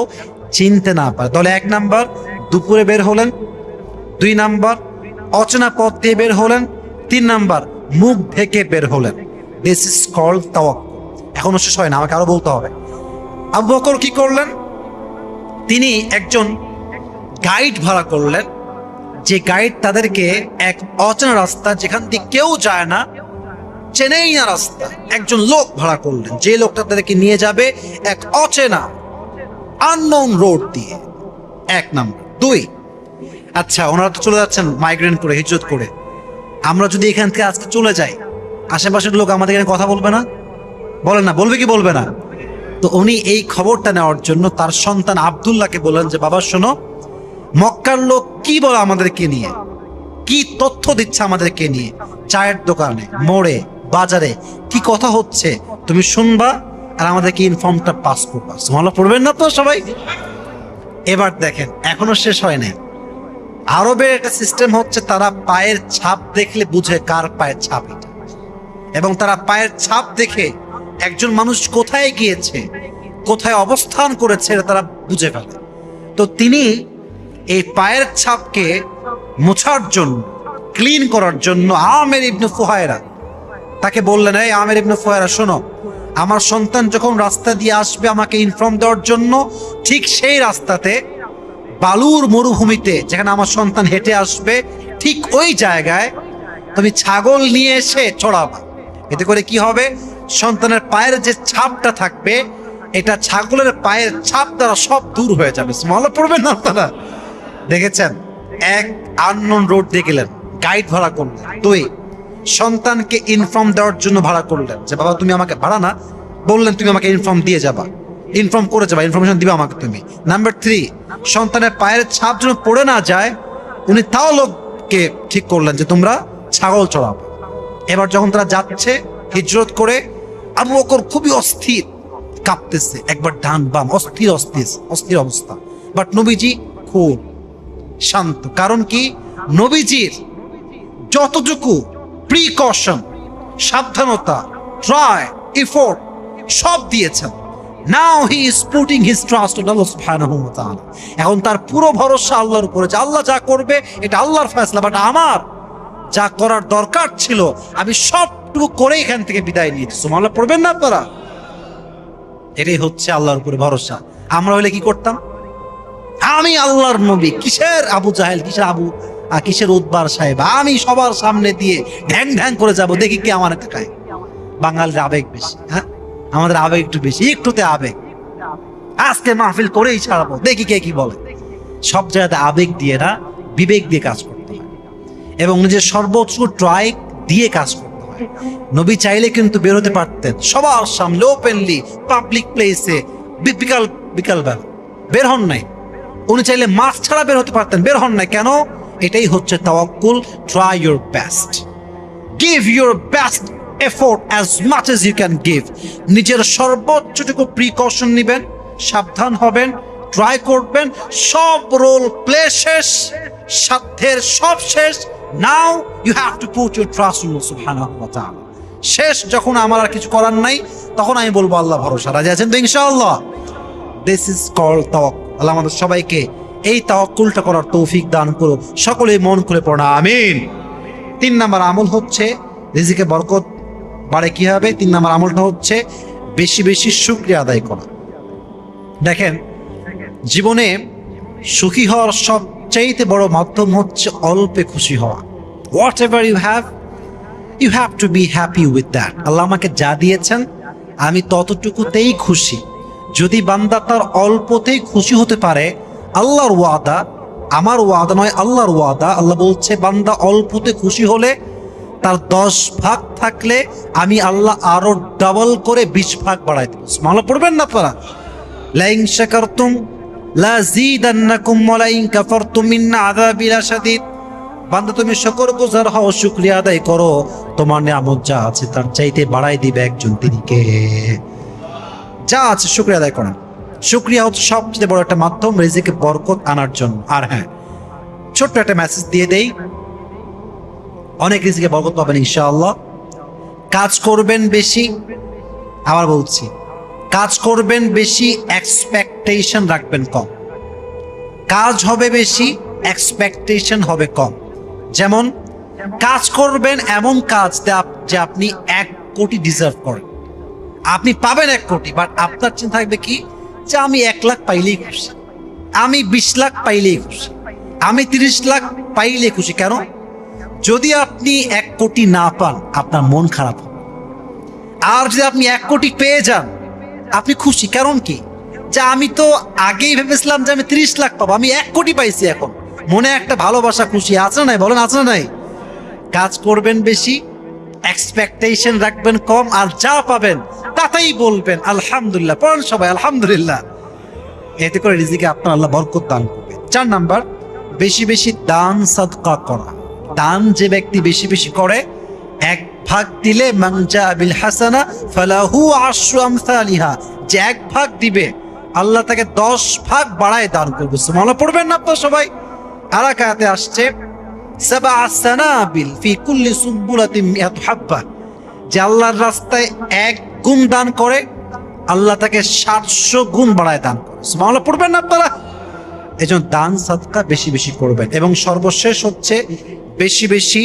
Speaker 1: চিনতে না পারে। তাহলে 1 নাম্বার দুপুরে বের হলেন, 2 নাম্বার অচেনা পথ দিয়ে বের হলেন, 3 নাম্বার মুখ ঢেকে বের হলেন। দিস ইজ কল্ড তাওয়াক্কুল। এখনো শেষ হয় না, আমাকে আরো বলতে হবে। আবু বকর কি করলেন? তিনি একজন গাইড ভাড়া করলেন, যে গাইড তাদেরকে এক অচেনা রাস্তা, যেখান দিয়ে কেউ যায় না, চেনেই না রাস্তা, একজন লোক ভাড়া করলেন, যে লোকটা তাদেরকে নিয়ে যাবে এক অচেনা আননোন রোড দিয়ে। এক নাম্বার। দুই, আচ্ছা ওনারা তো চলে যাচ্ছেন মাইগ্রেন্ট করে, হিজরত করে, আমরা যদি এখান থেকে আজকে চলে যাই, আশেপাশের লোক আমাদের এখানে কথা বলবে না? বলেন না, বলবে কি বলবে না? তো উনি এই খবরটা নেওয়ার জন্য তার সন্তান আব্দুল্লাহকে বললেন যে বাবা শোনো, মক্কার লোক কি বলে আমাদেরকে নিয়ে, কি তথ্য দিচ্ছে আমাদেরকে নিয়ে, চায়ের দোকানে, মোড়ে, বাজারে কি কথা হচ্ছে, তুমি শুনবা আর আমাদেরকে ইনফর্মটা পাস করবা। সুবহানাল্লাহ পড়বেন না তো সবাই? এবার দেখেন, এখনো শেষ হয় নাই। আরবের একটা সিস্টেম হচ্ছে, তারা পায়ের ছাপ দেখলে বুঝে কার পায়ের ছাপ এটা, এবং তারা পায়ের ছাপ দেখে একজন মানুষ কোথায় গিয়েছে, কোথায় অবস্থান করেছে এটা তারা বুঝে ফেলে। তো তিনি এই পায়ের ছাপকে মোছার জন্য, ক্লিন করার জন্য আমের ইবনে ফুহায়রা তাকে বললেন, এই আমের ইবনে ফুহায়রা শোনো, আমার সন্তান যখন রাস্তা দিয়ে আসবে আমাকে ইনফর্ম দেওয়ার জন্য, ঠিক সেই রাস্তাতে বালুর মরুভূমিতে যেখানে আমার সন্তান হেঁটে আসবে, ঠিক ওই জায়গায় তুমি ছাগল নিয়ে এসে ছড়াবা। এতে করে কি হবে, সন্তানের পায়ের যে ছাপটা থাকবে, এটা ছাগলের পায়ের ছাপ দ্বারা সব দূর হয়ে যাবে। সুবহানাল্লাহ পড়বেন না আপনারা? দেখেছেন, এক আননোন রোড দিয়ে গেলেন, গাইড ভাড়া করলেন। দুই, সন্তানকে ইনফর্ম দেওয়ার জন্য ভাড়া করলেন, যে বাবা তুমি আমাকে ভাড়া না, বললেন তুমি আমাকে ইনফর্ম দিয়ে যাবা, ইনফর্ম করে যাবা, ইনফরমেশন দিবা আমাকে তুমি। নাম্বার থ্রি, সন্তানের পায়ের ছাপ যেন পড়ে না যায়, উনি তাও লোককে ঠিক করলেন যে তোমরা ছাগল চড়াবো। এবার যখন তারা যাচ্ছে হিজরত করে, আবু বকর খুবই অস্থির, কাঁপতেছে, একবার ডান বাম, অস্থির অস্থির অস্থির অবস্থা। বাট নবীজি খুব শান্ত। কারণ কি, নবীজির যতটুকু প্রিকশন, সাবধানতা, ট্রাই, এফোর্ট সব দিয়েছেন। Now he is putting his trust on Allah সুবহানাহু ওয়া তাআলা। এখন তার পুরো ভরসা আল্লাহর উপরে, যে আল্লাহ যা করবে এটা আল্লাহর ফয়সালা, বাট আমার যা করার দরকার ছিল আমি সবটুকু করে এখান থেকে বিদায় নিয়েছি। সুবহানাল্লাহ পড়বেন না আপনারা? এটাই হচ্ছে আল্লাহর উপরে ভরসা। আমরা হলে কি করতাম? আমি আল্লাহর নবী, কিসের আবু জাহেল, কিসের উদ্বার সাহেব, আমি সবার সামনে দিয়ে ঢ্যাং ঢ্যাং করে যাব, দেখি কে আমার টাকায়। বাঙালির আবেগ বেশি, হ্যাঁ আমাদের আবেগ একটু বেশি, একটুতে আবেগ, আজকে মাহফিল করেই ছাড়াবো, দেখি কে কি বলে। সব জায়গাতে আবেগ দিয়ে না, বিবেক দিয়ে কাজ করতে হয় এবং নিজের সর্বোচ্চ ট্রাই দিয়ে কাজ করতে হয়। নবী চাইলে কিন্তু বের হতে পারতেন সবার সামনে, ওপেনলি, পাবলিক প্লেসে, বিকাল বেলা, বের হন নাই। উনি চাইলে মাস ছাড়া বের হতে পারতেন, বের হন নাই। কেন? এটাই হচ্ছে তাওয়াক্কুল। Try your best, give your best effort as much as you can give. নিজের সর্বোচ্চটুকু প্রিকশন নেবেন, সাবধান হবেন, ট্রাই করবেন, সব রোল প্লে শেষ, সাধ্যের সব শেষ। Now you have to put your trust in Allah সুবহানাহু ওয়া তাআলা। শেষ যখন আমার আর কিছু করার নাই, তখন আমি বলবো আল্লাহ ভরসা। রাজি আছেন তো ইনশাআল্লাহ? দিস ইজ কল্ড তাওয়াক্কুল। আল্লাহ আমাদের সবাইকে এই তাওয়াক্কুলটা করার তৌফিক দান করুন। সকলেই মন খুলে পড়া আমিন। 3 নাম্বার আমল হচ্ছে রিজিকে বরকত বাড়ে কি হবে? 3 নাম্বার আমলটা হচ্ছে বেশি বেশি শুকরিয়া আদায় করা। দেখেন, জীবনে সুখী হওয়ার সবচাইতে বড় মাধ্যম হচ্ছে অল্পে খুশি হওয়া। Whatever you have to be happy with that. Allah আমাকে যা দিয়েছেন আমি ততটুকুতেই খুশি। যদি বান্দা তার অল্পতেই খুশি হতে পারে, আল্লাহর ওয়াদা, আমার ওয়াদা নয়, আল্লাহর ওয়াদা। আল্লাহ বলছে বান্দা অল্পতে খুশি হলে তার 10 ভাগ থাকলে আমি আল্লাহ আরো ডাবল করে 20 ভাগ বাড়াই দেব। সুবহানাল্লাহ পড়বেন না আপনারা? লাইন শাকারতুম লাযীদান্নাকুম ওয়া লাইন কাফারতুম মিন আযাবি লাশাদীদ। বান্দা তুমি শুকরগুজার হও, শুকরিয়া আদায় করো, তোমার নিয়ামত যা আছে তার চাইতে বাড়াই দিবে একজন, তিনি কে? যা আছে শুকরিয়া আদায় করেন। শুকরিয়া হচ্ছে সবচেয়ে বড় একটা মাধ্যম রিজিকে বরকত আনার জন্য। আর হ্যাঁ, ছোট্ট একটা মেসেজ দিয়ে দেই, অনেক রিজিকে বরকত পাবেন ইনশাআল্লাহ। কাজ করবেন বেশি, আবার বলছি, কাজ করবেন বেশি, এক্সপেকটেশন রাখবেন কম। কাজ হবে বেশি, এক্সপেকটেশন হবে কম। যেমন কাজ করবেন এমন কাজ যে আপনি 1 কোটি ডিজার্ভ করেন, আপনি পাবেন 1 কোটি, বাট আপনার চিন্তা থাকবে কি, যে আমি 1 লাখ পাইলেই খুশি। আমি 20 লাখ পাইলেই খুশি, আমি 30 লাখ পাইলে খুশি। কেন? যদি আপনি 1 কোটি না পান আপনার মন খারাপ হবে, আর যদি আপনি 1 কোটি পেয়ে যান আপনি খুশি। কারণ কি? যে আমি তো আগেই ভেবেছিলাম যে আমি 30 লাখ পাবো, আমি 1 কোটি পাইছি, এখন মনে একটা ভালোবাসা খুশি আছে না নাই? বলেন আছে না নাই? কাজ করবেন বেশি, এক্সপেকটেশন রাখবেন কম, আর যা পাবেন তাতেই বলবেন আলহামদুলিল্লাহ। পড়েন সবাই আলহামদুলিল্লাহ। এতে করে রিজিকে আপনার আল্লাহ বরকত দান করবে। 4 নাম্বার, বেশি বেশি দান সাদকা করা। দান যে ব্যক্তি বেশি বেশি করে, 1 ভাগ দিলে মান জা বিল হাসানা ফালাহু আশরু আমসালিহা, যে 1 ভাগ দিবে আল্লাহ তাকে 10 ভাগ বাড়ায় দান করবে। সুবহানাল্লাহ পড়বেন না আপনারা সবাই? আরাকাতে আসছে সাবআ সানাবিল ফি কুল্লি সুবুলাতিন মিআতু হাব্বা, যে আল্লাহর রাস্তায় 1 গুণ দান করে আল্লাহ তাকে 700 গুণ বাড়ায় দান করে। সুবহানাল্লাহ পড়বেন না আপনারা? এজন্য দান সাদকা বেশি বেশি করবেন। এবং সর্বশেষ হচ্ছে বেশি বেশি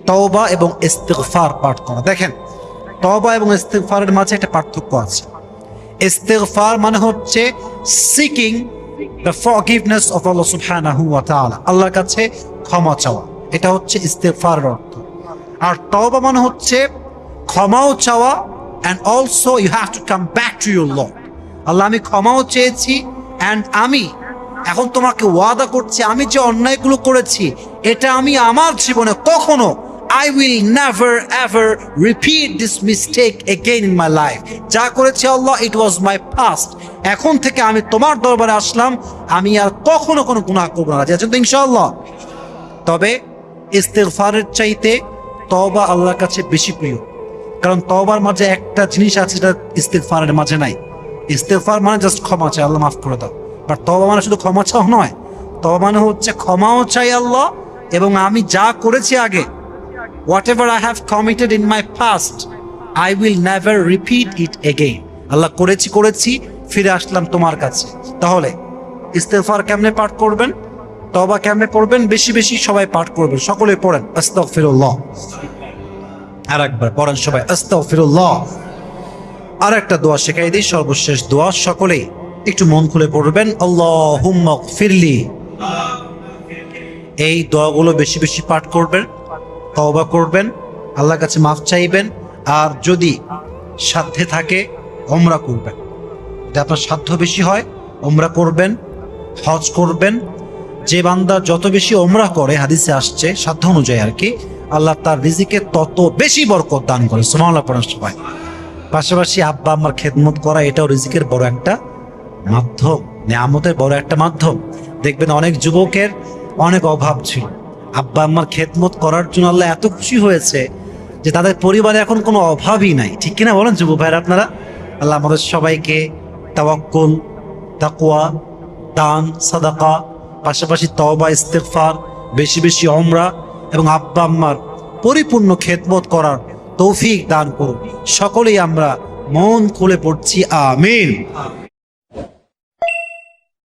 Speaker 1: তওবা এবং ইস্তিগফার পাঠ করা। দেখেন, তওবা এবং ইস্তিগফারের মাঝে একটা পার্থক্য আছে। ইস্তিগফার মানে হচ্ছে সিকিং দ্য ফরগিভনেস অফ আল্লাহ সুবহানাহু ওয়া তাআলা, আল্লাহর কাছে ক্ষমা চাওয়া, এটা হচ্ছে ইস্তিগফারের অর্থ। আর তওবা মানে হচ্ছে ক্ষমাও চাওয়া, and also you have to come back to your Lord. আল্লাহ আমি ক্ষমাও চেয়েছি, and আমি এখন তোমাকে ওয়াদা করছি আমি যে অন্যায়গুলো করেছি এটা আমি আমার জীবনে কখনো I will never ever repeat this mistake again in my life. যা করেছি আল্লাহ, it was my past. এখন থেকে আমি তোমার দরবারে আসলাম, আমি আর কখনো কোনো গুনাহ করব না। আছেন তো ইনশাআল্লাহ? তবে ইস্তিগফারের চাইতে তওবা আল্লাহর কাছে বেশি প্রিয়, কারণ তওবার মাঝে একটা জিনিস আছে যেটা ইস্তিগফারের মাঝে নাই। ইস্তিগফার মানে জাস্ট ক্ষমা চাই, আল্লাহ মাফ করে দাও। বাট তওবা মানে শুধু ক্ষমা চাও নয়, তওবা মানে হচ্ছে ক্ষমাও চাই আল্লাহ, এবং আমি যা করেছি আগে, whatever I have committed in my past, I will never repeat it again. আল্লাহ করেছি ফিরে আসলাম তোমার কাছে। তাহলে ইস্তিগফার কেমনে পাঠ করবেন, তওবা কেমনে পড়বেন? বেশি বেশি সবাই পাঠ করবেন, সকলে পড়েন আস্তাগফিরুল্লাহ। আর একবার পড়েন সবাই আস্তাগফিরুল্লাহ। আর একটা দোয়া শেখাই দিই, সর্বশেষ দোয়া, সকলেই একটু মন খুলে পড়বেন, আল্লাহুম্মা গফিরলি। এই দোয়াগুলো বেশি বেশি পাঠ করবেন, তওবা করবেন, আল্লাহর কাছে মাফ চাইবেন, আর যদি সাধ্যে থাকে ওমরা করবেন। যদি আপনার সাধ্য বেশি হয় ওমরা করবেন, হজ করবেন। যে বান্দা যত বেশি ওমরা করে, হাদিসে আসছে সাধ্য অনুযায়ী আর কি, আল্লাহ তার রিজিকে তত বেশি বরকত দান করে। সুবহানাল্লাহ পড়েন সবাই। পাশাপাশি আব্বা আম্মার খেদমত করা, এটাও রিজিকের বড় একটা মাধ্যম, নিয়ামতের বড় একটা মাধ্যম। দেখবেন অনেক যুবকের অনেক অভাব ছিল, আব্বা আম্মার খেদমত করার জন্য আল্লাহ এত খুশি হয়েছে যে তাদের পরিবারে এখন কোনো অভাবই নাই। ঠিক কিনা বলেন যুবক ভাইরা আপনারা? আল্লাহ আমাদের সবাইকে তাওয়াক্কুল, তাকওয়া, দান, সাদাকা, পাশাপাশি তওবা, ইস্তিগফার, বেশি বেশি ওমরা এবং আব্বা আম্মার পরিপূর্ণ খেদমত করার তৌফিক দান করুন। সকলেই আমরা মন খুলে পড়ছি আমিন।